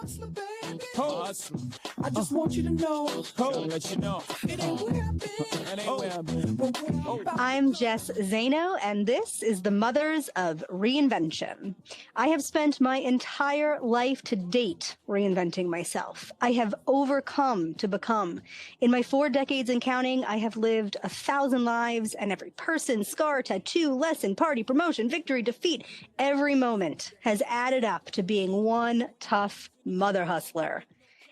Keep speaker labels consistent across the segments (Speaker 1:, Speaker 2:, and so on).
Speaker 1: hustler, baby.
Speaker 2: Hustler.
Speaker 1: I just want you to know.
Speaker 2: Gotta let you know.
Speaker 1: It ain't where I've been.
Speaker 2: It ain't where I've been.
Speaker 3: I'm Jess Zaino, and this is the Mothers of Reinvention. I have spent my entire life to date reinventing myself. I have overcome to become. In my 4 decades and counting, I have lived 1,000 lives, and every person, scar, tattoo, lesson, party, promotion, victory, defeat, every moment has added up to being one tough mother hustler.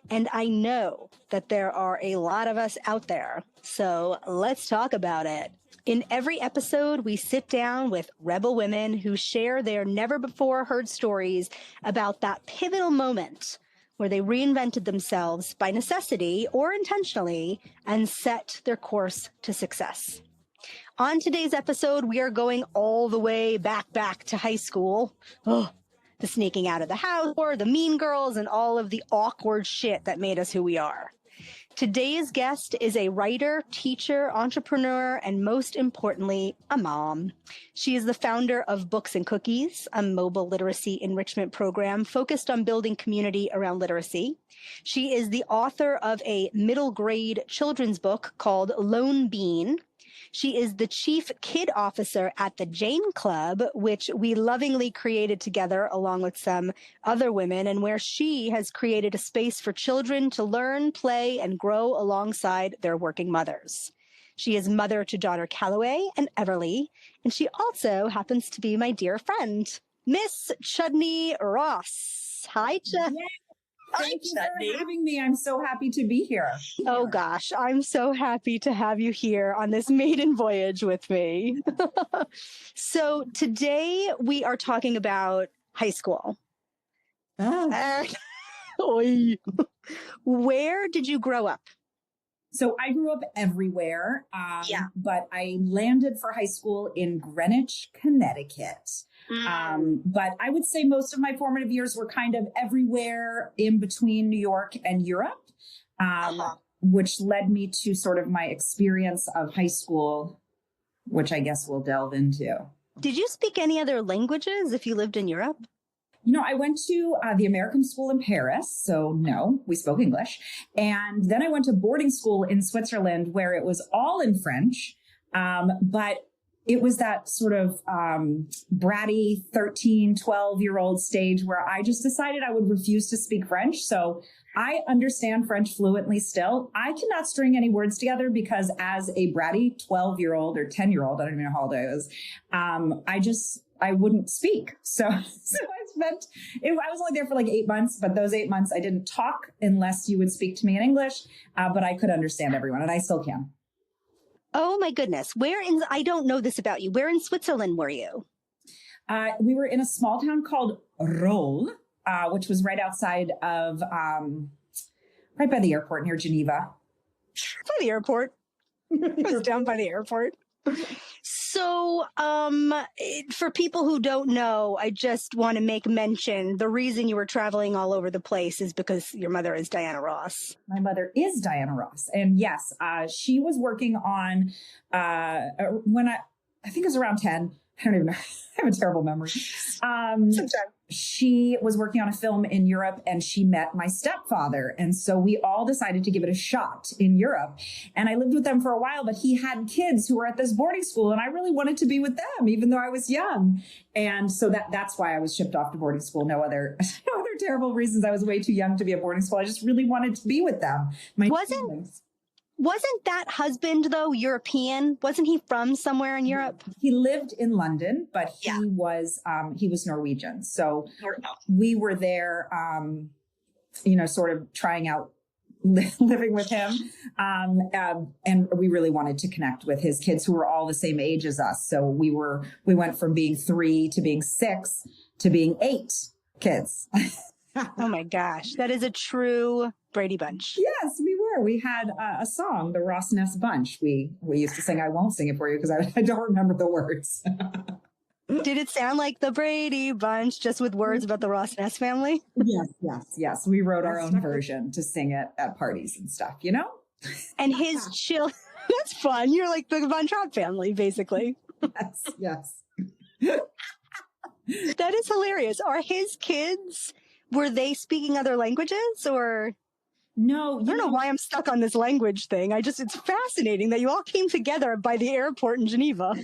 Speaker 3: And I know that there are a lot of us out there, so let's talk about it. In every episode, we sit down with rebel women who share their never-before-heard stories about that pivotal moment where they reinvented themselves by necessity or intentionally and set their course to success. On today's episode, we are going all the way back to high school. The sneaking out of the house, or the mean girls, and all of the awkward shit that made us who we are. Today's guest is a writer, teacher, entrepreneur, and most importantly, a mom. She is the founder of Books and Cookies, a mobile literacy enrichment program focused on building community around literacy. She is the author of a middle grade children's book called Lone Bean. She is the chief kid officer at the Jane Club, which we lovingly created together along with some other women, and where she has created a space for children to learn, play, and grow alongside their working mothers. She is mother to daughter Calloway and Everly, and she also happens to be my dear friend, Miss Chudney Ross. Hi, Chudney.
Speaker 4: Thank you for having me. I'm so happy to be here.
Speaker 3: Oh gosh, I'm so happy to have you here on this maiden voyage with me. So today we are talking about high school. Where did you grow up?
Speaker 4: So I grew up everywhere, but I landed for high school in Greenwich, Connecticut. But I would say most of my formative years were kind of everywhere in between New York and Europe, which led me to sort of my experience of high school, which I guess we'll delve into.
Speaker 3: Did you speak any other languages if you lived in Europe?
Speaker 4: You know, I went to the American school in Paris. So no, we spoke English. And then I went to boarding school in Switzerland where it was all in French. But it was that sort of bratty 13, 12-year-old stage where I just decided I would refuse to speak French. So I understand French fluently still. I cannot string any words together because as a bratty 12-year-old or 10-year-old, I don't even know how old I was, I wouldn't speak. So I was only there for like 8 months, but those 8 months I didn't talk unless you would speak to me in English, but I could understand everyone and I still can.
Speaker 3: Oh my goodness. I don't know this about you. Where in Switzerland were you?
Speaker 4: We were in a small town called Rolle, which was right outside of, right by the airport near Geneva.
Speaker 3: By the airport. It was down by the airport. So, for people who don't know, I just want to make mention the reason you were traveling all over the place is because your mother is Diana Ross.
Speaker 4: My mother is Diana Ross. And yes, she was working on, when I think it was around 10. I don't even know. I have a terrible memory. She was working on a film in Europe and she met my stepfather. And so we all decided to give it a shot in Europe. And I lived with them for a while, but he had kids who were at this boarding school and I really wanted to be with them, even though I was young. And so that's why I was shipped off to boarding school. No other terrible reasons. I was way too young to be at boarding school. I just really wanted to be with them.
Speaker 3: Wasn't that husband, though, European? Wasn't he from somewhere in Europe?
Speaker 4: He lived in London, but he was Norwegian. So we were there, sort of trying out living with him. And we really wanted to connect with his kids who were all the same age as us. So we went from being 3 to being 6 to being 8 kids.
Speaker 3: Oh my gosh. That is a true Brady Bunch.
Speaker 4: Yes, we were. We had a song, the Ross Ness Bunch. We used to sing. I won't sing it for you because I don't remember the words.
Speaker 3: Did it sound like the Brady Bunch just with words about the Ross Ness family?
Speaker 4: Yes. We wrote our own version to sing it at parties and stuff, you know?
Speaker 3: And his that's fun. You're like the Von Trapp family, basically.
Speaker 4: Yes.
Speaker 3: That is hilarious. Are his kids were they speaking other languages or?
Speaker 4: No,
Speaker 3: I don't know why I'm stuck on this language thing. It's fascinating that you all came together by the airport in Geneva.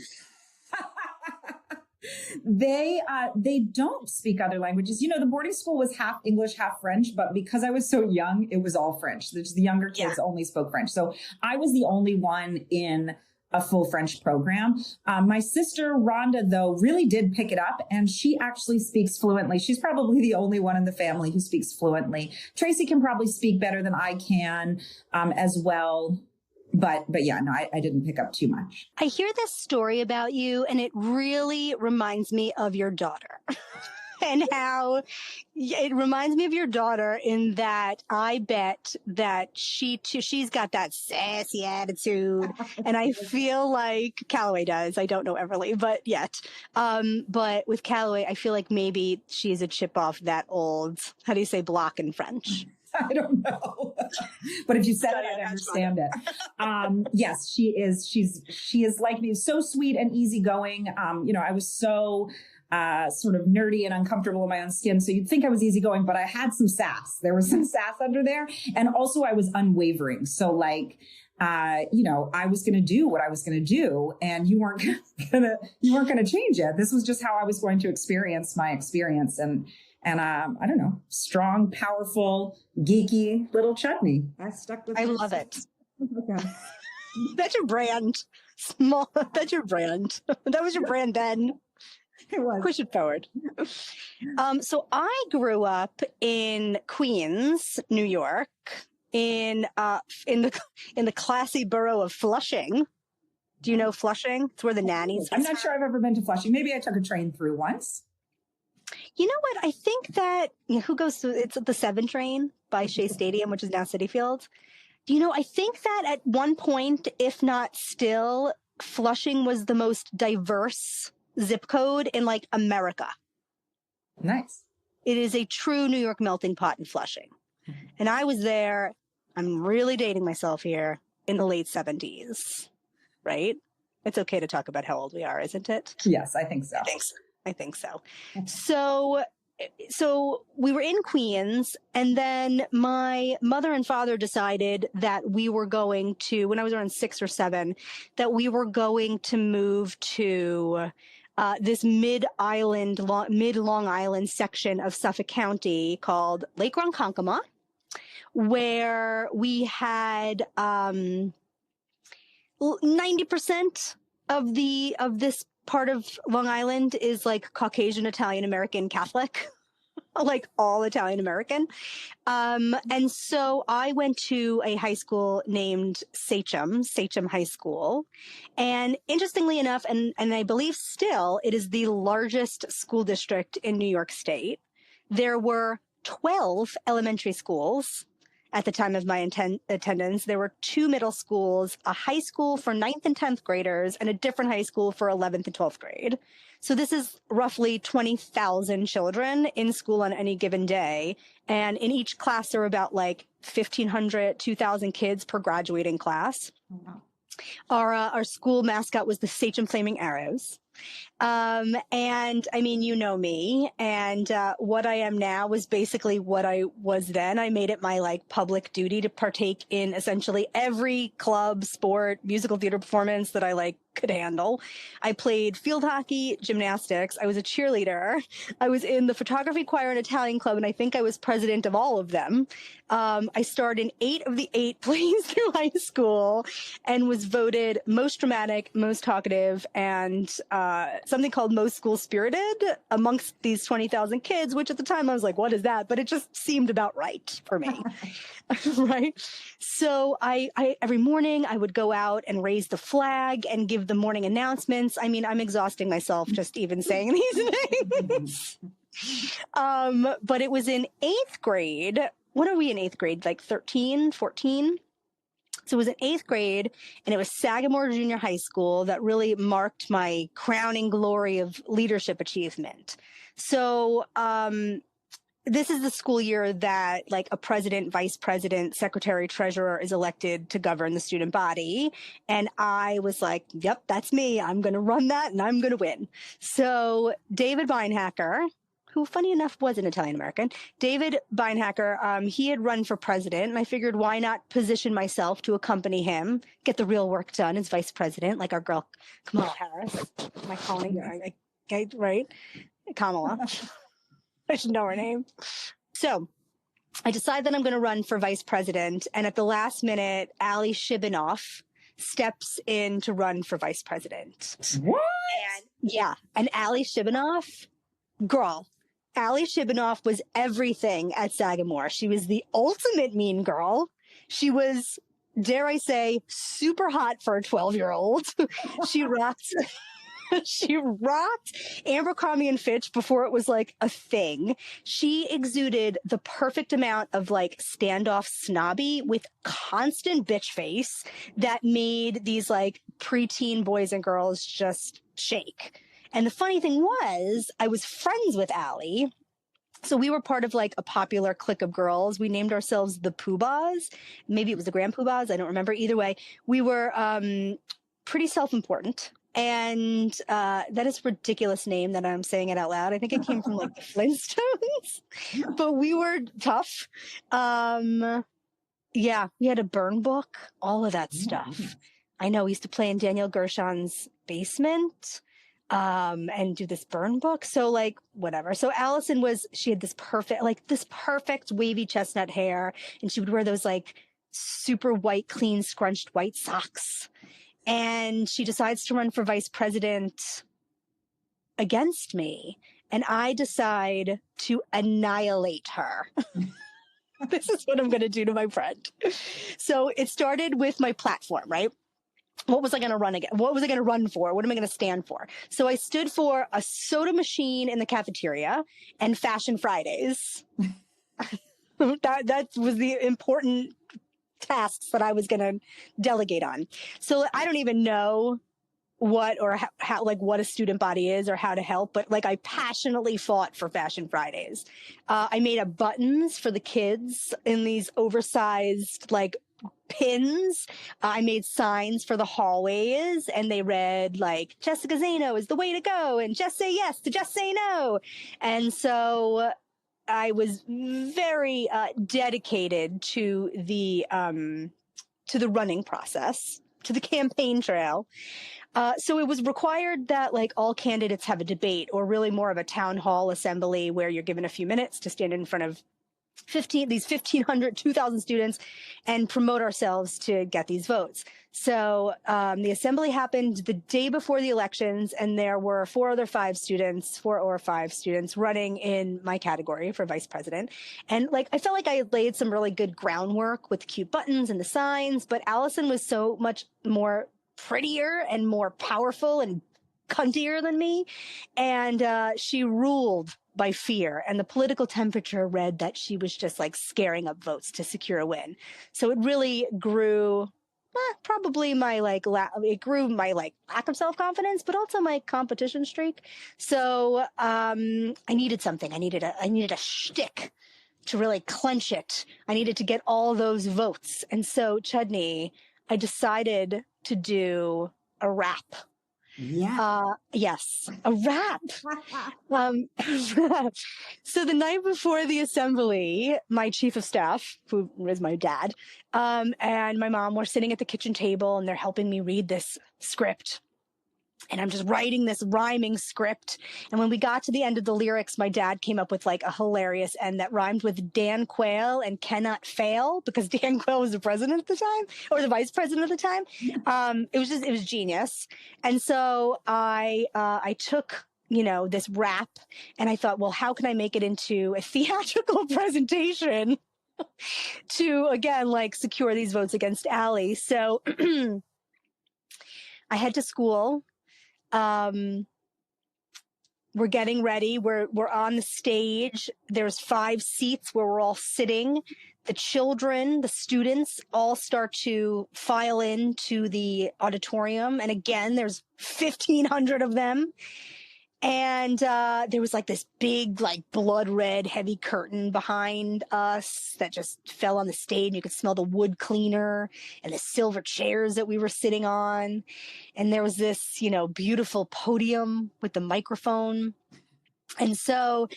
Speaker 4: They don't speak other languages. The boarding school was half English, half French, but because I was so young, it was all French. The younger kids only spoke French. So I was the only one in a full French program. My sister Rhonda, though, really did pick it up, and she actually speaks fluently. She's probably the only one in the family who speaks fluently. Tracee can probably speak better than I can as well. But yeah, no, I didn't pick up too much.
Speaker 3: I hear this story about you, and it really reminds me of your daughter. And how it reminds me of your daughter in that I bet that she's got that sassy attitude. And I feel like Calloway does. I don't know Everly, but yet. But with Calloway, I feel like maybe she's a chip off that old, how do you say block in French?
Speaker 4: I don't know. But if you said it, I'd understand it. Yes, she is. She is like me, so sweet and easygoing. I was so sort of nerdy and uncomfortable in my own skin. So you'd think I was easygoing, but I had some sass. There was some sass under there. And also I was unwavering. So like, I was going to do what I was going to do, and you weren't going to change it. This was just how I was going to experience my experience. And I don't know, strong, powerful, geeky little Chudney. I stuck with it.
Speaker 3: I love it.
Speaker 4: Okay.
Speaker 3: That's your brand. That's your brand. That was your brand then.
Speaker 4: It was.
Speaker 3: Push it forward. So I grew up in Queens, New York, in the classy borough of Flushing. Do you know Flushing? It's where the nannies.
Speaker 4: I'm not sure I've ever been to Flushing. Maybe I took a train through once.
Speaker 3: You know what? I think that who goes through? It's the 7 train by Shea Stadium, which is now Citi Field. I think that at one point, if not still, Flushing was the most diverse zip code in like America.
Speaker 4: Nice.
Speaker 3: It is a true New York melting pot in Flushing. And I was there, I'm really dating myself here, in the late 70s, right? It's okay to talk about how old we are, isn't it?
Speaker 4: Yes, I think so.
Speaker 3: I think so. So we were in Queens, and then my mother and father decided that we were going to, when I was around 6 or 7, that we were going to move to this mid-Long Island section of Suffolk County called Lake Ronkonkoma, where we had 90% of this part of Long Island is like Caucasian, Italian American, Catholic, like all Italian American. And so I went to a high school named Sachem High School. And interestingly enough, and I believe still, it is the largest school district in New York State. There were 12 elementary schools at the time of my attendance. There were 2 middle schools, a high school for 9th and 10th graders, and a different high school for 11th and 12th grade. So this is roughly 20,000 children in school on any given day. And in each class, there were about like 1,500, 2,000 kids per graduating class. Oh, wow. Our school mascot was the Sachem Flaming Arrows. And I mean, you know me, and what I am now was basically what I was then. I made it my like public duty to partake in essentially every club, sport, musical theater performance that I like could handle. I played field hockey, gymnastics. I was a cheerleader. I was in the photography choir and Italian club, and I think I was president of all of them. I starred in 8 of the 8 plays through high school and was voted most dramatic, most talkative, and something called most school spirited amongst these 20,000 kids, which at the time I was like, what is that? But it just seemed about right for me. Right. So I every morning I would go out and raise the flag and give the morning announcements. I mean, I'm exhausting myself just even saying these things. But it was in 8th grade. What are we in 8th grade? Like 13, 14? So it was in 8th grade, and it was Sagamore Junior High School that really marked my crowning glory of leadership achievement. So this is the school year that like a president, vice president, secretary, treasurer is elected to govern the student body. And I was like, yep, that's me. I'm going to run that and I'm going to win. So David Beinhacker, who, funny enough, was an Italian American, David Beinhacker, he had run for president, and I figured why not position myself to accompany him, get the real work done as vice president, like our girl Kamala Harris. Am I calling her? Right? Kamala. I should know her name. So I decide that I'm going to run for vice president, and at the last minute, Ali Shibanoff steps in to run for vice president.
Speaker 4: What?
Speaker 3: And Ali Shibanoff, girl, Ali Shibanoff was everything at Sagamore. She was the ultimate mean girl. She was, dare I say, super hot for a 12-year-old. She rocked. She rocked Abercrombie and Fitch before it was like a thing. She exuded the perfect amount of like standoff snobby with constant bitch face that made these like preteen boys and girls just shake. And the funny thing was, I was friends with Allie. So we were part of like a popular clique of girls. We named ourselves the Poobahs. Maybe it was the Grand Poobahs. I don't remember. Either way, we were pretty self-important. And that is a ridiculous name that I'm saying it out loud. I think it came from like the Flintstones, but we were tough. Yeah, we had a burn book, all of that stuff. I know we used to play in Daniel Gershon's basement and do this burn book. So like whatever. So Allison she had this perfect wavy chestnut hair, and she would wear those like super white, clean, scrunched white socks. And she decides to run for vice president against me. And I decide to annihilate her. This is what I'm going to do to my friend. So it started with my platform, right? What was I going to run again? What was I going to run for? What am I going to stand for? So I stood for a soda machine in the cafeteria and Fashion Fridays. That was the important tasks that I was going to delegate on. So I don't even know what or how like what a student body is or how to help, but like I passionately fought for Fashion Fridays. I made up buttons for the kids in these oversized like pins. I made signs for the hallways, and they read like Jessica Zaino is the way to go, and just say yes to just say no. And so I was very dedicated to the running process, to the campaign trail. So it was required that like all candidates have a debate, or really more of a town hall assembly where you're given a few minutes to stand in front of 1,500, 2,000 students and promote ourselves to get these votes. So the assembly happened the day before the elections, and there were four or five students running in my category for vice president. And like, I felt like I had laid some really good groundwork with cute buttons and the signs, but Allison was so much more prettier and more powerful and cuntier than me. And she ruled by fear, and the political temperature read that she was just like scaring up votes to secure a win. So it really grew probably my like it grew my like lack of self-confidence, but also my competition streak. So I needed something. I needed a shtick to really clench it. I needed to get all those votes. And so Chudney, I decided to do a rap.
Speaker 4: Yeah.
Speaker 3: Yes, a rap. So the night before the assembly, my chief of staff, who is my dad, and my mom were sitting at the kitchen table, and they're helping me read this script. And I'm just writing this rhyming script. And when we got to the end of the lyrics, my dad came up with like a hilarious end that rhymed with Dan Quayle and cannot fail, because Dan Quayle was the president at the time, or the vice president at the time. It was genius. And so I took, this rap, and I thought, well, how can I make it into a theatrical presentation to, again, like secure these votes against Allie? So I head to school. We're getting ready. We're on the stage. There's 5 seats where we're all sitting. The children, the students all start to file into the auditorium. And again, there's 1,500 of them. And there was like this big, like blood red, heavy curtain behind us that just fell on the stage. You could smell the wood cleaner and the silver chairs that we were sitting on. And there was this, beautiful podium with the microphone. And so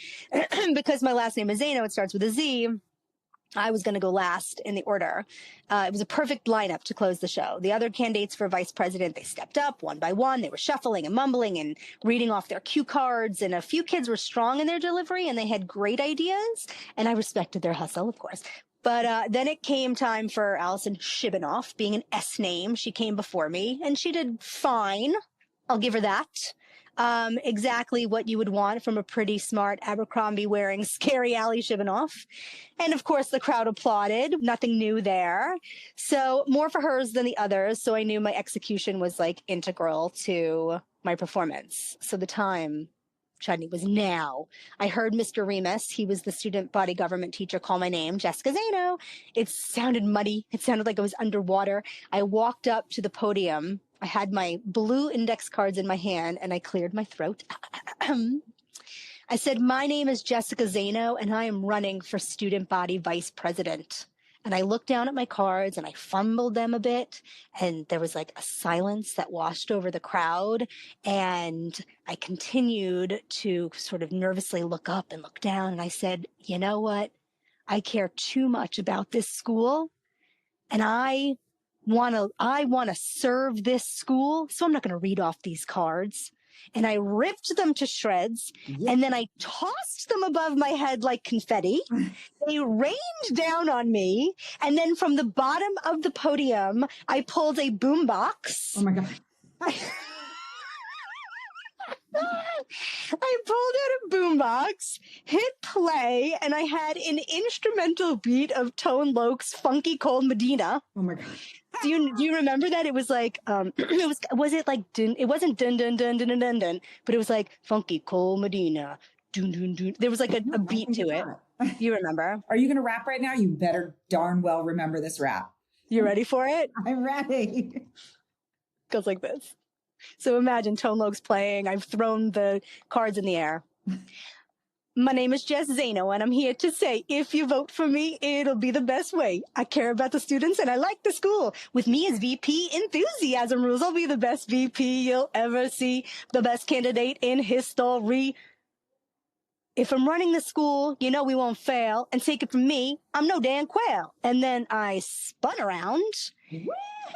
Speaker 3: because my last name is Zaino, it starts with a Z, I was going to go last in the order. It was a perfect lineup to close the show. The other candidates for vice president, they stepped up one by one. They were shuffling and mumbling and reading off their cue cards. And a few kids were strong in their delivery and they had great ideas. And I respected their hustle, of course. But then it came time for Allison Shibanoff, being an S name. She came before me and she did fine. I'll give her that. Exactly what you would want from a pretty smart Abercrombie wearing scary Allie Shibanoff. And of course the crowd applauded. Nothing new there. So more for hers than the others. So I knew my execution was like integral to my performance. So the time, Chudney, was now. I heard Mr. Remus, he was the student body government teacher, call my name, Jessica Zaino. It sounded muddy. It sounded like I was underwater. I walked up to the podium. I had my blue index cards in my hand and I cleared my throat. I said, my name is Jessica Zaino and I am running for student body vice president. And I looked down at my cards and I fumbled them a bit. And there was like a silence that washed over the crowd. And I continued to sort of nervously look up and look down. And I said, you know what? I care too much about this school. And I want to serve this school. So I'm not going to read off these cards. And I ripped them to shreds. Yeah. And then I tossed them above my head like confetti. They rained down on me. And then from the bottom of the podium, I pulled a boombox.
Speaker 4: Oh my God.
Speaker 3: I pulled out a boombox, hit play, and I had an instrumental beat of Tone Loc's Funky Cold Medina.
Speaker 4: Oh my God.
Speaker 3: Do you remember that? It was like, was it like, it wasn't dun dun dun dun dun dun dun, but it was like Funky Cold Medina. Dun dun dun. There was like a beat to it. You remember?
Speaker 4: Are you going to rap right now? You better darn well remember this rap.
Speaker 3: You ready for it?
Speaker 4: I'm ready.
Speaker 3: Goes like this. So imagine Tone Loc's playing. I've thrown the cards in the air. My name is Jess Zaino, and I'm here to say, if you vote for me, it'll be the best way. I care about the students, and I like the school. With me as VP, enthusiasm rules. I'll be the best VP you'll ever see, the best candidate in history. If I'm running the school, you know we won't fail. And take it from me, I'm no Dan Quayle. And then I spun around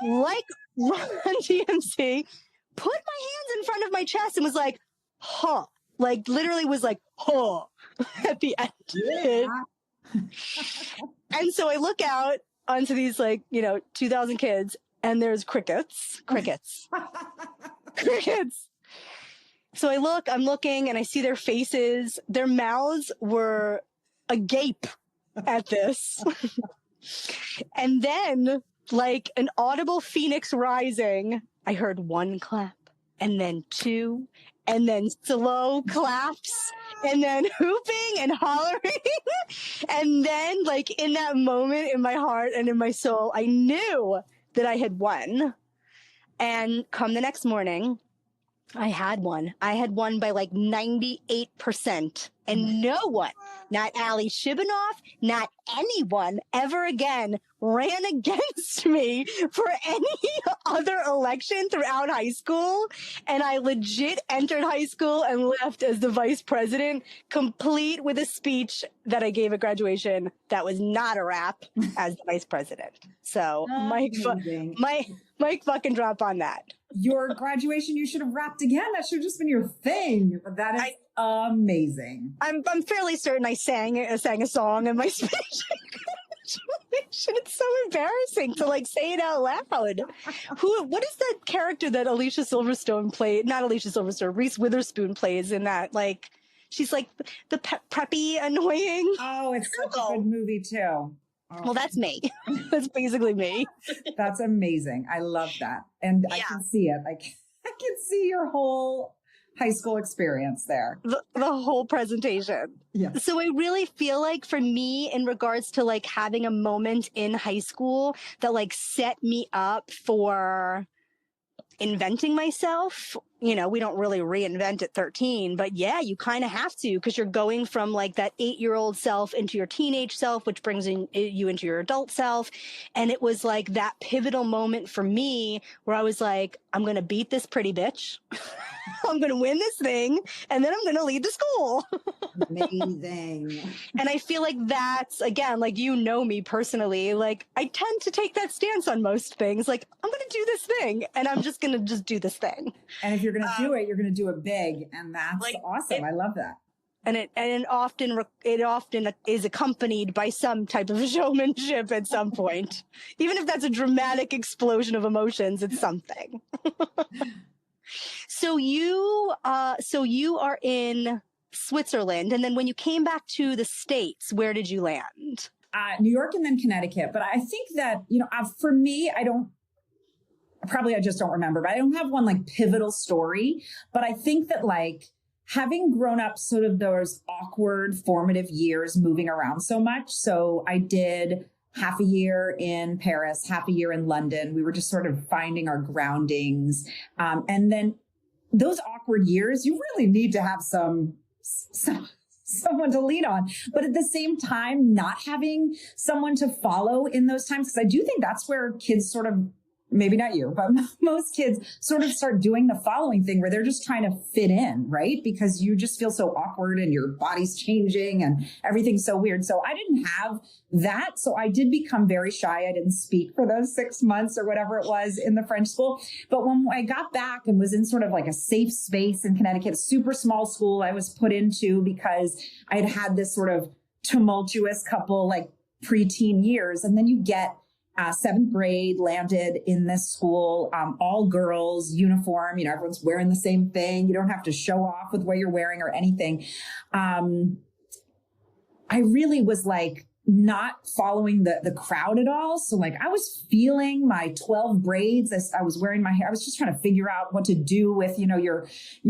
Speaker 3: like Run DMC, put my hands in front of my chest and was like, huh. Like literally was like, huh, at the end. Yeah. And so I look out onto these 2,000 kids and there's crickets. So I'm looking and I see their faces. Their mouths were agape at this. And then like an audible phoenix rising, I heard one clap and then two and then slow claps and then hooping and hollering. And then like in that moment in my heart and in my soul, I knew that I had won. And come the next morning, I had won. I had won by like 98%. And no one, not Allie Shibanoff, not anyone ever again ran against me for any other election throughout high school. And I legit entered high school and left as the vice president, complete with a speech that I gave at graduation that was not a rap as the vice president. So Mike fucking drop on that.
Speaker 4: Your graduation, you should have rapped again. That should have just been your thing. But that is amazing.
Speaker 3: I'm fairly certain I sang a song in my speech. It's so embarrassing to like say it out loud. What is that character that Alicia Silverstone played? Not Alicia Silverstone, Reese Witherspoon plays in that. Like she's like the preppy, annoying.
Speaker 4: Oh, it's such a good movie too. Oh.
Speaker 3: Well, that's me. That's basically me.
Speaker 4: That's amazing. I love that. And yeah. I can see it. I can see your whole high school experience there.
Speaker 3: The whole presentation.
Speaker 4: Yeah.
Speaker 3: So I really feel like for me, in regards to like having a moment in high school that like set me up for inventing myself we don't really reinvent at 13, but yeah, you kind of have to, because you're going from like that 8-year-old self into your teenage self, which brings you into your adult self. And it was like that pivotal moment for me where I was like, I'm going to beat this pretty bitch. I'm going to win this thing. And then I'm going to lead the school.
Speaker 4: Amazing.
Speaker 3: And I feel like that's, again, like, me personally, like I tend to take that stance on most things. Like, I'm going to do this thing and I'm just going to just do this thing.
Speaker 4: And if you're going to do it, you're going to do it big. And that's like, awesome. I love that.
Speaker 3: And it often is accompanied by some type of showmanship at some point. Even if that's a dramatic explosion of emotions, it's something. So you are in Switzerland, and then when you came back to the States, where did you land?
Speaker 4: New York and then Connecticut. But I think that, for me, I just don't remember, but I don't have one like pivotal story. But I think that like having grown up sort of those awkward formative years moving around so much. So I did half a year in Paris, half a year in London. We were just sort of finding our groundings. And then those awkward years, you really need to have someone to lean on, but at the same time, not having someone to follow in those times. Because I do think that's where kids sort of, maybe not you, but most kids sort of start doing the following thing where they're just trying to fit in, right? Because you just feel so awkward and your body's changing and everything's so weird. So I didn't have that. So I did become very shy. I didn't speak for those 6 months or whatever it was in the French school. But when I got back and was in sort of like a safe space in Connecticut, super small school I was put into because I had had this sort of tumultuous couple like preteen years. And then you get 7th grade, landed in this school, all girls, uniform, everyone's wearing the same thing. You don't have to show off with what you're wearing or anything. I really was like not following the crowd at all. So like I was feeling my 12 braids as I was wearing my hair. I was just trying to figure out what to do with, you're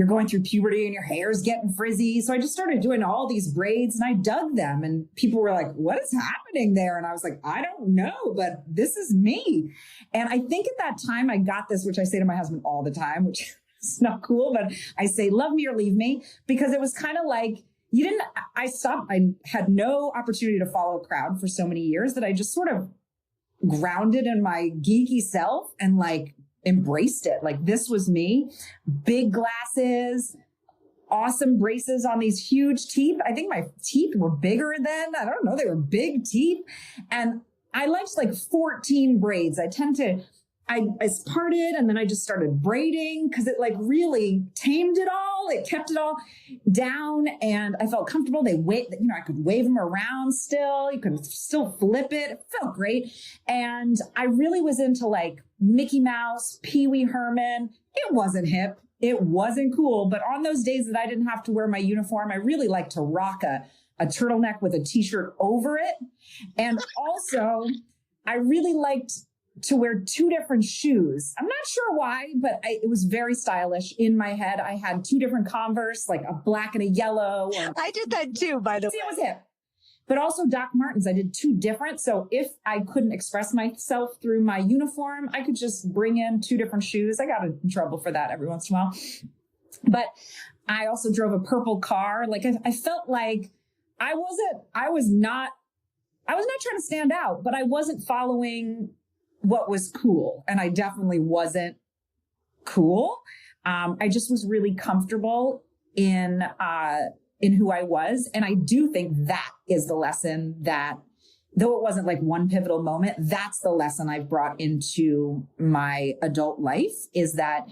Speaker 4: going through puberty and your hair's getting frizzy. So I just started doing all these braids and I dug them and people were like, what is happening there? And I was like, I don't know, but this is me. And I think at that time I got this, which I say to my husband all the time, which is not cool, but I say, love me or leave me, because it was kind of like, I had no opportunity to follow a crowd for so many years that I just sort of grounded in my geeky self and like embraced it. Like this was me, big glasses, awesome braces on these huge teeth. I think my teeth were bigger then. I don't know. They were big teeth. And I liked like 14 braids. I parted and then I just started braiding because it like really tamed it all. It kept it all down and I felt comfortable. I could wave them around still. You could still flip it. It felt great. And I really was into like Mickey Mouse, Pee Wee Herman. It wasn't hip. It wasn't cool. But on those days that I didn't have to wear my uniform, I really liked to rock a turtleneck with a t-shirt over it. And also I really liked to wear 2 different shoes. I'm not sure why, but it was very stylish in my head. I had 2 different Converse, like a black and a yellow.
Speaker 3: I did that too, by the way.
Speaker 4: It was hip. But also Doc Martens, I did 2 different. So if I couldn't express myself through my uniform, I could just bring in 2 different shoes. I got in trouble for that every once in a while. But I also drove a purple car. Like I felt like I was not trying to stand out, but I wasn't following what was cool. And I definitely wasn't cool. I just was really comfortable in who I was. And I do think that is the lesson that, though it wasn't like one pivotal moment, that's the lesson I've brought into my adult life is that,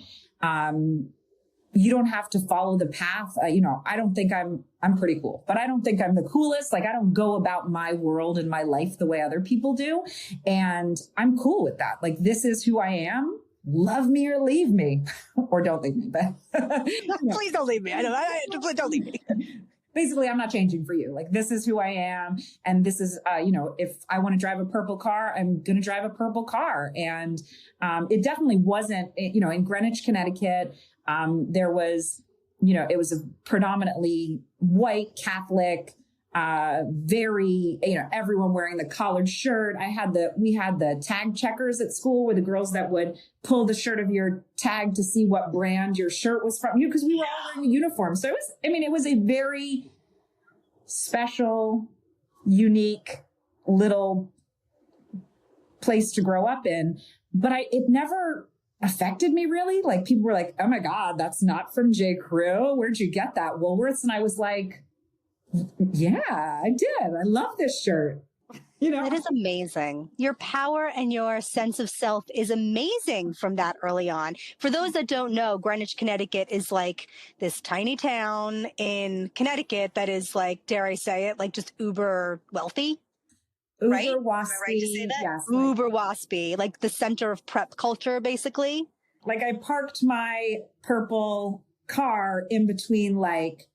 Speaker 4: you don't have to follow the path. I don't think I'm pretty cool, but I don't think I'm the coolest. Like I don't go about my world and my life the way other people do. And I'm cool with that. Like, this is who I am. Love me or leave me or don't leave me, but
Speaker 3: please don't leave me. Please don't leave me.
Speaker 4: Basically, I'm not changing for you. Like, this is who I am. And this is, if I want to drive a purple car, I'm going to drive a purple car. And it definitely wasn't, in Greenwich, Connecticut, there was, it was a predominantly white Catholic very, everyone wearing the collared shirt. We had the tag checkers at school where the girls that would pull the shirt of your tag to see what brand your shirt was from, because we were all wearing a uniform. So it was a very special, unique little place to grow up in, but it never affected me really. Like people were like, oh my God, that's not from J. Crew. Where'd you get that? Woolworths. And I was like, yeah, I did. I love this shirt.
Speaker 3: That is amazing. Your power and your sense of self is amazing from that early on. For those that don't know, Greenwich, Connecticut is like this tiny town in Connecticut that is like, dare I say it, like just uber wealthy.
Speaker 4: Uber
Speaker 3: right?
Speaker 4: waspy.
Speaker 3: Am I right to say that?
Speaker 4: Yes.
Speaker 3: Uber waspy, like the center of prep culture, basically.
Speaker 4: Like I parked my purple car in between like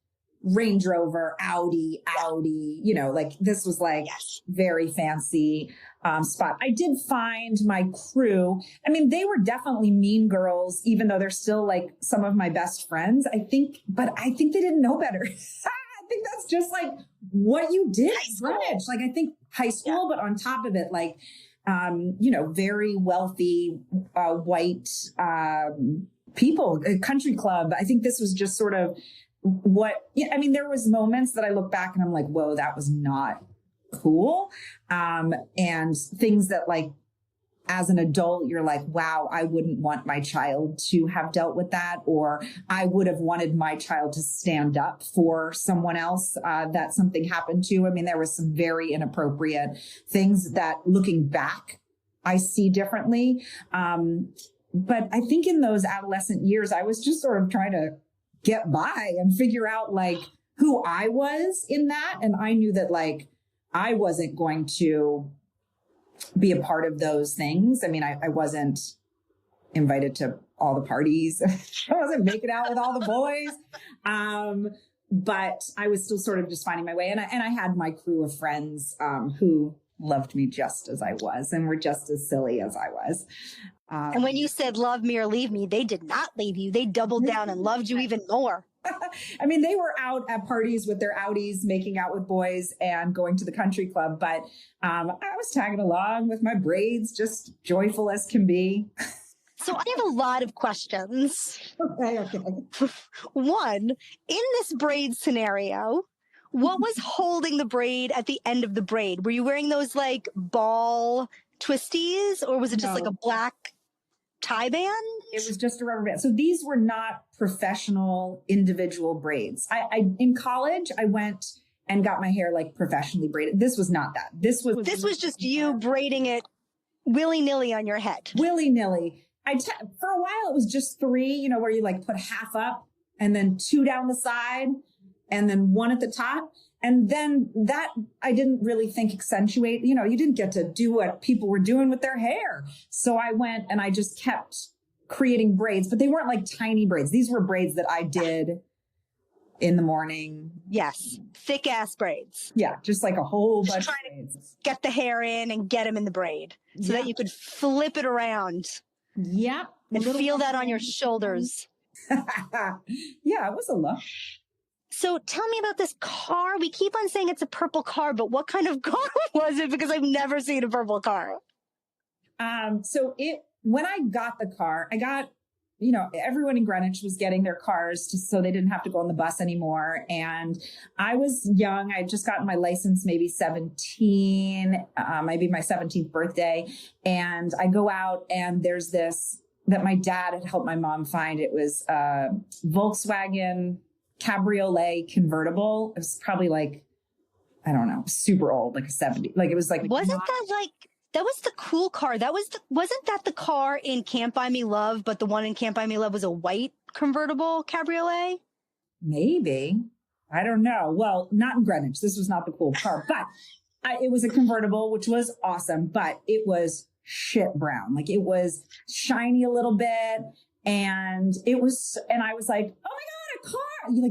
Speaker 4: Range Rover, Audi, like this was like very fancy spot. I did find my crew. I mean, they were definitely mean girls, even though they're still like some of my best friends, I think they didn't know better. I think that's just like what you did in Greenwich. Like I think high school, but on top of it, like, very wealthy, white people, a country club. I think this was just sort of there was moments that I look back and I'm like, whoa, that was not cool. And things that like, as an adult, you're like, wow, I wouldn't want my child to have dealt with that. Or I would have wanted my child to stand up for someone else that something happened to. I mean, there was some very inappropriate things that looking back, I see differently. But I think in those adolescent years, I was just sort of trying to get by and figure out like who I was in that. And I knew that like, I wasn't going to be a part of those things. I mean, I wasn't invited to all the parties. I wasn't making out with all the boys. But I was still sort of just finding my way. And I had my crew of friends, who loved me just as I was and were just as silly as I was.
Speaker 3: And when you said love me or leave me, they did not leave you. They doubled down and loved you even more.
Speaker 4: I mean, they were out at parties with their Audis, making out with boys and going to the country club. But I was tagging along with my braids, just joyful as can be.
Speaker 3: So I have a lot of questions.
Speaker 4: Okay.
Speaker 3: One, in this braid scenario, what was holding the braid at the end of the braid? Were you wearing those like ball twisties, or was it just like a black tie band?
Speaker 4: It was just a rubber band. So these were not professional individual braids. I in college, I went and got my hair like professionally braided. This was not that. This was
Speaker 3: just you braiding it willy-nilly on your head.
Speaker 4: Willy-nilly. For a while, it was just 3, where you like put half up and then 2 down the side and then 1 at the top. And then that I didn't really think accentuate, you didn't get to do what people were doing with their hair. So I went and I just kept creating braids, but they weren't like tiny braids. These were braids that I did in the morning.
Speaker 3: Yes. Thick ass braids.
Speaker 4: Yeah. Just like a whole bunch
Speaker 3: trying
Speaker 4: of braids.
Speaker 3: Get the hair in and get them in the braid so that you could flip it around.
Speaker 4: Yeah.
Speaker 3: And feel that on your shoulders.
Speaker 4: Yeah. It was a look.
Speaker 3: So tell me about this car. We keep on saying it's a purple car, but what kind of car was it? Because I've never seen a purple car.
Speaker 4: When I got the car, I got, everyone in Greenwich was getting their cars so they didn't have to go on the bus anymore. And I was young. I had just gotten my license, maybe 17, maybe my 17th birthday. And I go out and there's this that my dad had helped my mom find. It was a Volkswagen Cabriolet convertible. It was probably like, I don't know, super old, like a 70. Like it was like,
Speaker 3: that was the cool car. Wasn't that the car in Can't Buy Me Love, but the one in Can't Buy Me Love was a white convertible cabriolet?
Speaker 4: Maybe. I don't know. Well, not in Greenwich. This was not the cool car, but it was a convertible, which was awesome, but it was shit brown. Like it was shiny a little bit. And I was like, oh my God, a car.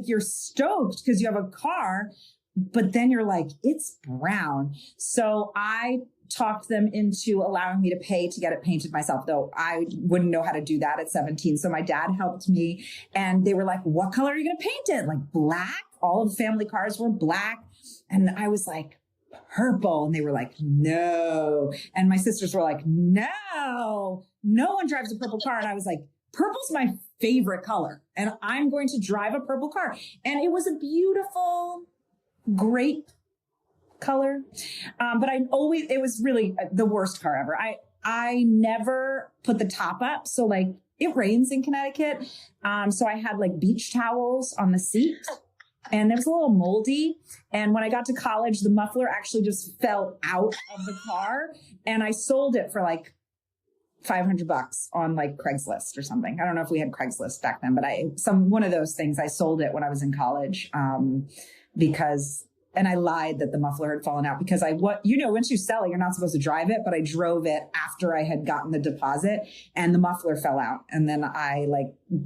Speaker 4: You're stoked because you have a car, but then you're like, it's brown. So I talked them into allowing me to pay to get it painted myself, though I wouldn't know how to do that at 17. So my dad helped me and they were like, what color are you going to paint it? Like black? All of the family cars were black. And I was like, purple. And they were like, no. And my sisters were like, no one drives a purple car. And I was like, purple's my favorite color. And I'm going to drive a purple car. And it was a beautiful grape color. But it was really the worst car ever. I never put the top up. So like it rains in Connecticut. So I had like beach towels on the seat. And it was a little moldy. And when I got to college, the muffler actually just fell out of the car. And I sold it for like $500 on like Craigslist or something. I don't know if we had Craigslist back then, but one of those things, I sold it when I was in college and I lied that the muffler had fallen out because once you sell it, you're not supposed to drive it, but I drove it after I had gotten the deposit and the muffler fell out. And then I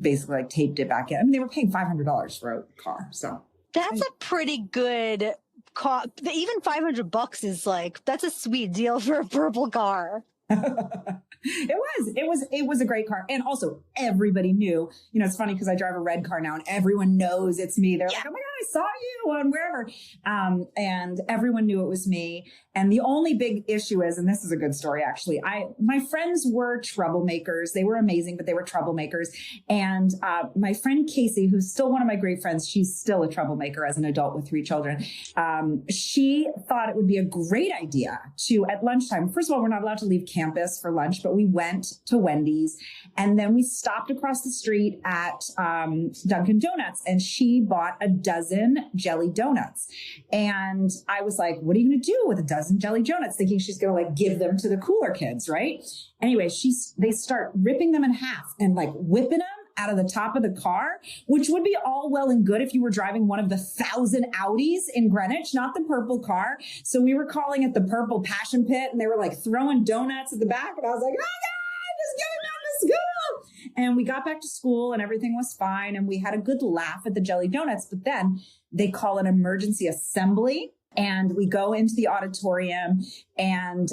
Speaker 4: basically taped it back in. I mean, they were paying $500 for a car. So
Speaker 3: that's a pretty good cost. Even $500 is that's a sweet deal for a purple car.
Speaker 4: It was a great car. And also everybody knew, it's funny because I drive a red car now and everyone knows it's me. They're like, oh my God, I saw you on wherever. And everyone knew it was me. And the only big issue is, and this is a good story, actually, my friends were troublemakers. They were amazing, but they were troublemakers. And my friend Casey, who's still one of my great friends, she's still a troublemaker as an adult with 3 children. She thought it would be a great idea to, at lunchtime, first of all, we're not allowed to leave campus for lunch, but we went to Wendy's and then we stopped across the street at Dunkin' Donuts and she bought a dozen jelly donuts. And I was like, what are you going to do with a dozen jelly donuts? Thinking she's going to give them to the cooler kids, right? Anyway, they start ripping them in half and whipping them out of the top of the car, which would be all well and good if you were driving one of the 1,000 Audis in Greenwich, not the purple car. So we were calling it the purple passion pit and they were throwing donuts at the back. And I was like, oh God, just get it back to school. And we got back to school and everything was fine. And we had a good laugh at the jelly donuts, but then they call an emergency assembly. And we go into the auditorium and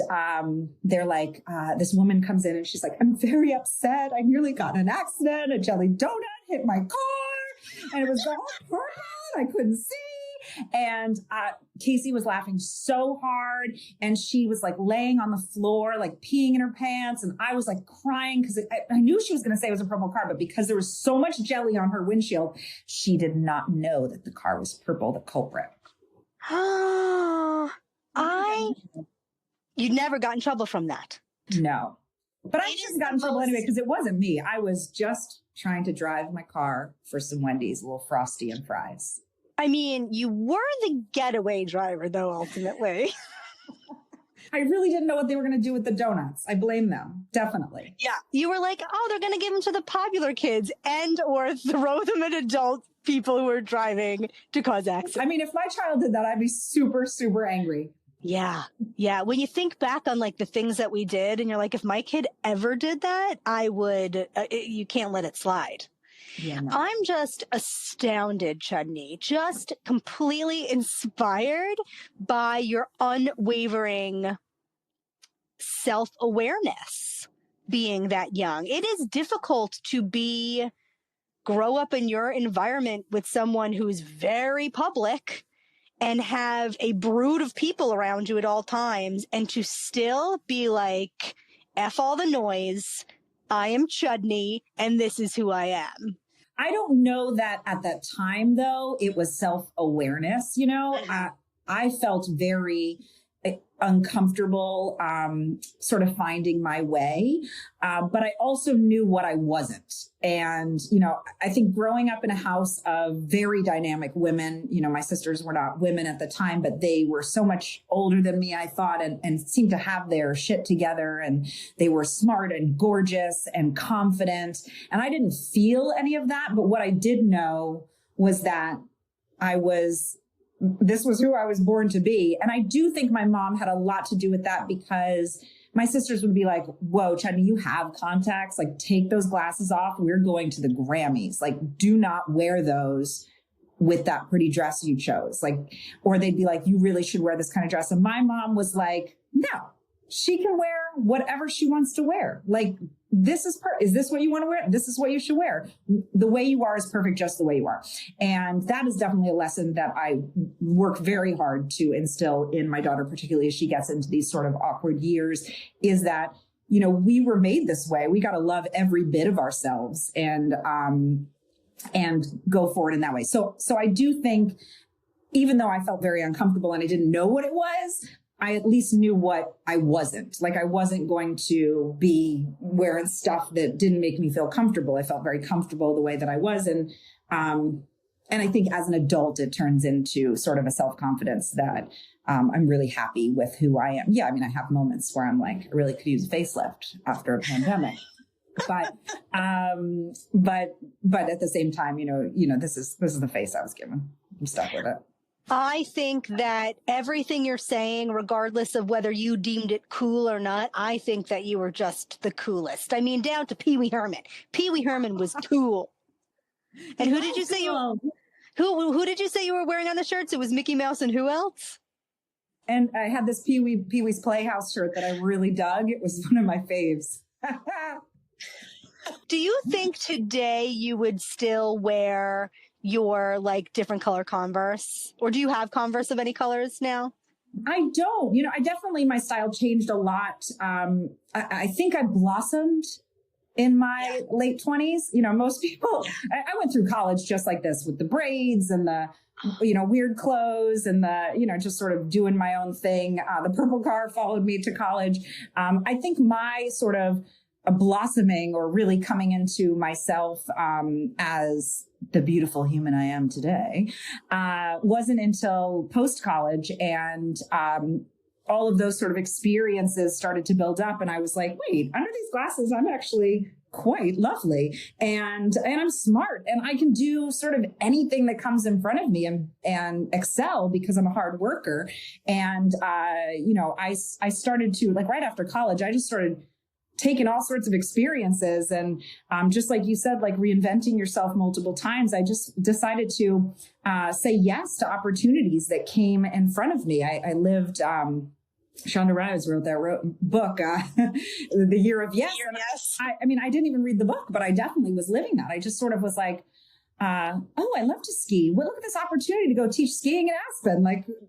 Speaker 4: they're like, this woman comes in and she's like, I'm very upset. I nearly got in an accident. A jelly donut hit my car and it was all purple and I couldn't see. And Casey was laughing so hard and she was laying on the floor, peeing in her pants. And I was crying because I knew she was going to say it was a purple car, but because there was so much jelly on her windshield, she did not know that the car was purple, the culprit.
Speaker 3: You never got in trouble from that.
Speaker 4: No, but I just got in trouble anyway because it wasn't me. I was just trying to drive my car for some Wendy's, a little Frosty and fries.
Speaker 3: I mean, you were the getaway driver though, ultimately.
Speaker 4: I really didn't know what they were going to do with the donuts. I blame them. Definitely.
Speaker 3: Yeah. You were like, oh, they're going to give them to the popular kids and or throw them at adult people who are driving to cause accidents.
Speaker 4: I mean, if my child did that, I'd be super, super angry.
Speaker 3: Yeah. Yeah. When you think back on the things that we did and you're like, if my kid ever did that, I would, you can't let it slide.
Speaker 4: Yeah, no.
Speaker 3: I'm just astounded, Chudney, just completely inspired by your unwavering self-awareness being that young. It is difficult to grow up in your environment with someone who's very public and have a brood of people around you at all times and to still be like, F all the noise, I am Chudney and this is who I am.
Speaker 4: I don't know that at that time, though, it was self-awareness. I felt very uncomfortable, sort of finding my way. But I also knew what I wasn't. And, I think growing up in a house of very dynamic women, my sisters were not women at the time, but they were so much older than me, I thought, and seemed to have their shit together. And they were smart and gorgeous and confident. And I didn't feel any of that. But what I did know was that this was who I was born to be. And I do think my mom had a lot to do with that because my sisters would be like, whoa, Chudney, you have contacts, take those glasses off. We're going to the Grammys. Do not wear those with that pretty dress you chose. Or they'd be like, you really should wear this kind of dress. And my mom was like, no, she can wear whatever she wants to wear. is this what you want to wear? This is what you should wear. The way you are is perfect just the way you are. And that is definitely a lesson that I work very hard to instill in my daughter, particularly as she gets into these sort of awkward years, is that, we were made this way. We got to love every bit of ourselves and go forward in that way. So I do think, even though I felt very uncomfortable and I didn't know what it was, I at least knew what I wasn't. Like, I wasn't going to be wearing stuff that didn't make me feel comfortable. I felt very comfortable the way that I was. And I think as an adult, it turns into sort of a self-confidence that I'm really happy with who I am. Yeah, I mean, I have moments where I'm like, I really could use a facelift after a pandemic. But at the same time, this is the face I was given. I'm stuck with it.
Speaker 3: I think that everything you're saying, regardless of whether you deemed it cool or not, I think that you were just the coolest. I mean, down to Pee Wee Herman. Pee Wee Herman was cool. And who did you say who did you say you were wearing on the shirts? It was Mickey Mouse and who else?
Speaker 4: And I had this Pee Wee's Playhouse shirt that I really dug. It was one of my faves.
Speaker 3: Do you think today you would still wear your different color Converse, or do you have Converse of any colors now?
Speaker 4: I don't. I definitely, my style changed a lot. I think I blossomed in my late 20s. Most people, I went through college just like this, with the braids and the weird clothes and the just sort of doing my own thing. The purple car followed me to college. I think my sort of blossoming, or really coming into myself as the beautiful human I am today, wasn't until post-college, and all of those sort of experiences started to build up. And I was like, wait, under these glasses, I'm actually quite lovely, and I'm smart, and I can do sort of anything that comes in front of me and excel because I'm a hard worker. And I started to, right after college, I just started taken all sorts of experiences. And just like you said, reinventing yourself multiple times, I just decided to say yes to opportunities that came in front of me. I lived, Shonda Rhimes wrote that book, The Year of Yes. I mean, I didn't even read the book, but I definitely was living that. I just sort of was like, oh, I love to ski. Well, look at this opportunity to go teach skiing in Aspen.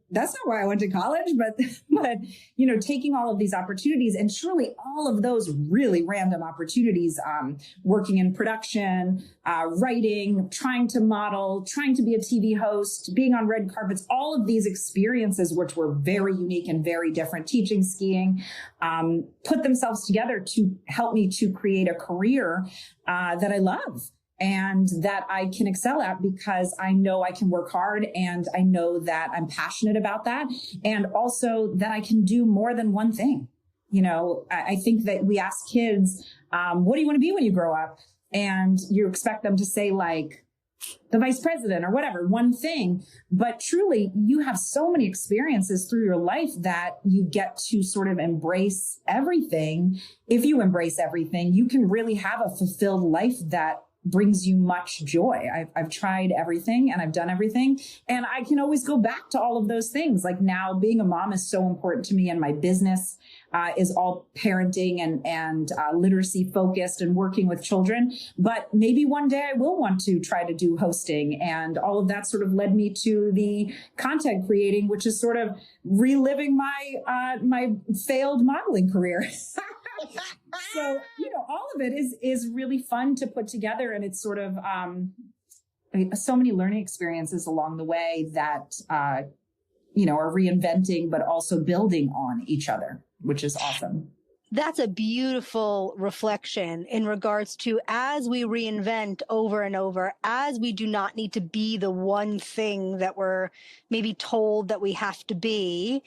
Speaker 4: That's not why I went to college, but taking all of these opportunities, and surely all of those really random opportunities, working in production, writing, trying to model, trying to be a TV host, being on red carpets, all of these experiences, which were very unique and very different, teaching skiing, put themselves together to help me to create a career that I love and that I can excel at, because I know I can work hard, and I know that I'm passionate about that, and also that I can do more than one thing. I think that we ask kids, what do you want to be when you grow up? And you expect them to say the vice president or whatever, one thing. But truly, you have so many experiences through your life that you get to sort of embrace everything. If you embrace everything, you can really have a fulfilled life that brings you much joy. I've tried everything and I've done everything, and I can always go back to all of those things. Now, being a mom is so important to me, and my business is all parenting and literacy focused and working with children. But maybe one day I will want to try to do hosting, and all of that sort of led me to the content creating, which is sort of reliving my failed modeling career. So, all of it is really fun to put together. And it's sort of so many learning experiences along the way that, are reinventing, but also building on each other, which is awesome.
Speaker 3: That's a beautiful reflection in regards to, as we reinvent over and over, as we do not need to be the one thing that we're maybe told that we have to be,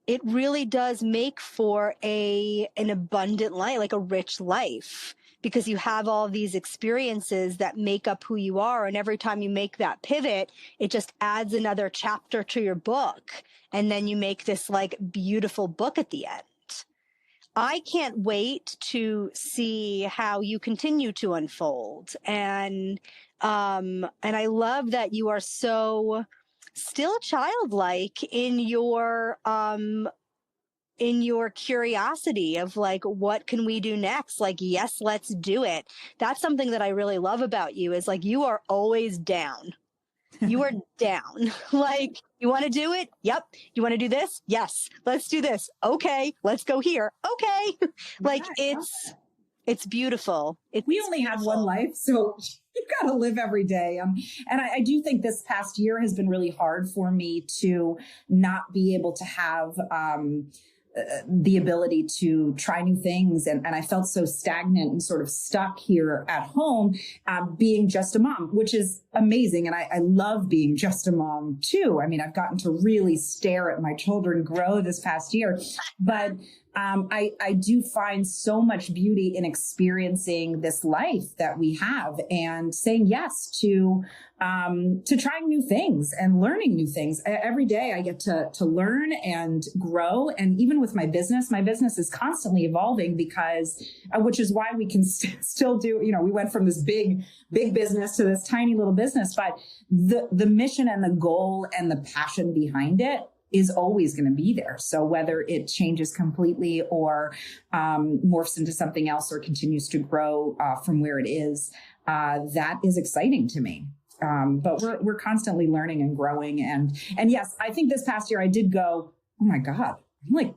Speaker 3: it really does make for an abundant life, a rich life, because you have all these experiences that make up who you are. And every time you make that pivot, it just adds another chapter to your book. And then you make this beautiful book at the end. I can't wait to see how you continue to unfold. And I love that you are so still childlike in your in your curiosity of like, what can we do next? Like, yes, let's do it. That's something that I really love about you is like, you are always down. You are down. Like, you want to do it? Yep. You want to do this? Yes. Let's do this. Okay. Let's go here. Okay. Like, it's beautiful.
Speaker 4: We only have one life, so you got to live every day. And I do think this past year has been really hard for me to not be able to have the ability to try new things. And I felt so stagnant and sort of stuck here at home, being just a mom, which is amazing. And I love being just a mom too. I mean, I've gotten to really stare at my children grow this past year, but I do find so much beauty in experiencing this life that we have and saying yes to trying new things and learning new things. Every day I get to learn and grow. And even with my business is constantly evolving because, which is why we can still do, we went from this big business to this tiny little business, but the mission and the goal and the passion behind it is always going to be there. So whether it changes completely or morphs into something else or continues to grow from where it is, that is exciting to me. But we're constantly learning and growing. And yes, I think this past year I did go, oh my God, I'm like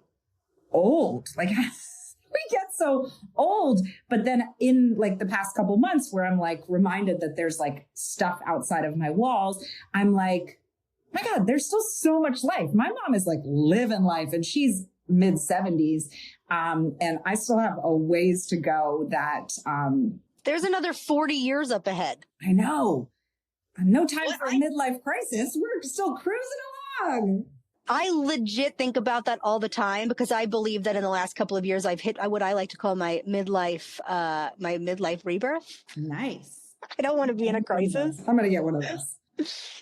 Speaker 4: old. Like we get so old. But then in like the past couple months where I'm like reminded that there's like stuff outside of my walls, I'm like, my God, there's still so much life. My mom is like living life and she's mid 70s. And I still have a ways to go that,
Speaker 3: there's another 40 years up ahead.
Speaker 4: I know. No time for a midlife crisis. We're still cruising along.
Speaker 3: I legit think about that all the time because I believe that in the last couple of years I've hit what I like to call my midlife rebirth.
Speaker 4: Nice.
Speaker 3: I don't want to be in a crisis.
Speaker 4: I'm going to get one of those.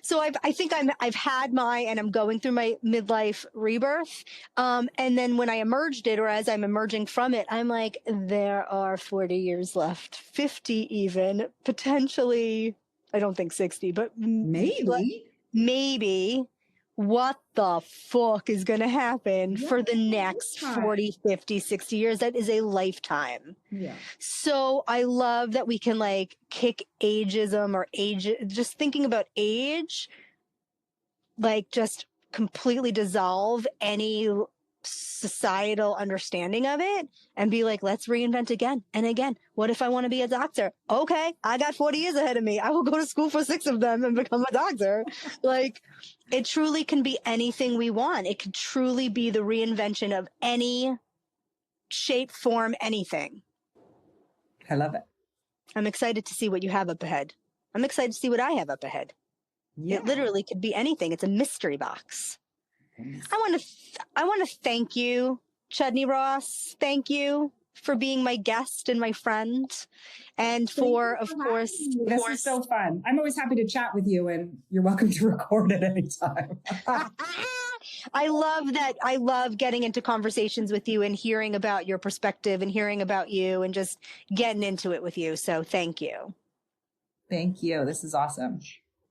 Speaker 3: So I think I've had and I'm going through my midlife rebirth. And then when I emerged it, or as I'm emerging from it, I'm like, there are 40 years left, 50 even, potentially. I don't think 60, but maybe. What the fuck is going to happen for the next 40, 50, 60 years? That is a lifetime.
Speaker 4: Yeah.
Speaker 3: So I love that we can like kick ageism or just thinking about age, like just completely dissolve any societal understanding of it and be like, let's reinvent again and again. What if I want to be a doctor? Okay, I got 40 years ahead of me. I will go to school for 6 of them and become a doctor. Like, it truly can be anything we want. It could truly be the reinvention of any shape, form, anything.
Speaker 4: I love it.
Speaker 3: I'm excited to see what you have up ahead. I'm excited to see what I have up ahead. Yeah. It literally could be anything. It's a mystery box. I want to thank you, Chudney Ross. Thank you for being my guest and my friend. And for, of course,
Speaker 4: this is so fun. I'm always happy to chat with you and you're welcome to record at any time.
Speaker 3: I love that. I love getting into conversations with you and hearing about your perspective and hearing about you and just getting into it with you. So thank you.
Speaker 4: Thank you. This is awesome.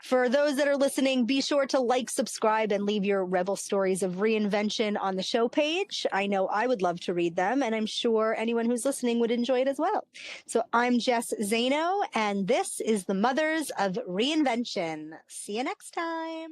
Speaker 3: For those that are listening, be sure to like, subscribe, and leave your rebel stories of reinvention on the show page. I know I would love to read them, and I'm sure anyone who's listening would enjoy it as well. So I'm Jess Zaino, and this is the Mothers of Reinvention. See you next time.